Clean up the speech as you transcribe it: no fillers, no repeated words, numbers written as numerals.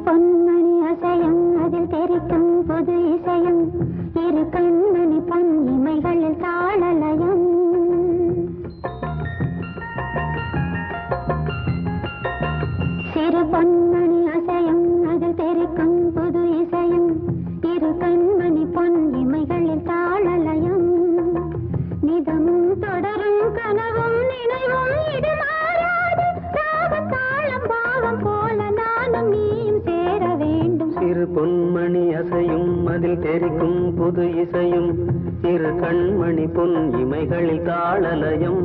பொன்மணி அசையும் அதில் தெரிக்கும் புது இசையும் இரு கண்மணி பொன் இமைகளில் தாளலயம் சிறு பொன்மணி அசையும் அதில் தெரிக்கும் புது இசையும் இரு கண்மணி பொன் இமைகளில் தாளலயம் நிதமும் தொடரும் கனவும் நினைவும் இது மாறாது ராகம் தாளம் பாவம் போல நானும் நீயும் சேர வேண்டும் சிறு பொன்மணி அசையும் அதில் தெரிக்கும் புது இசையும் இரு கண்மணி பொன் இமைகளில் தாளலயம்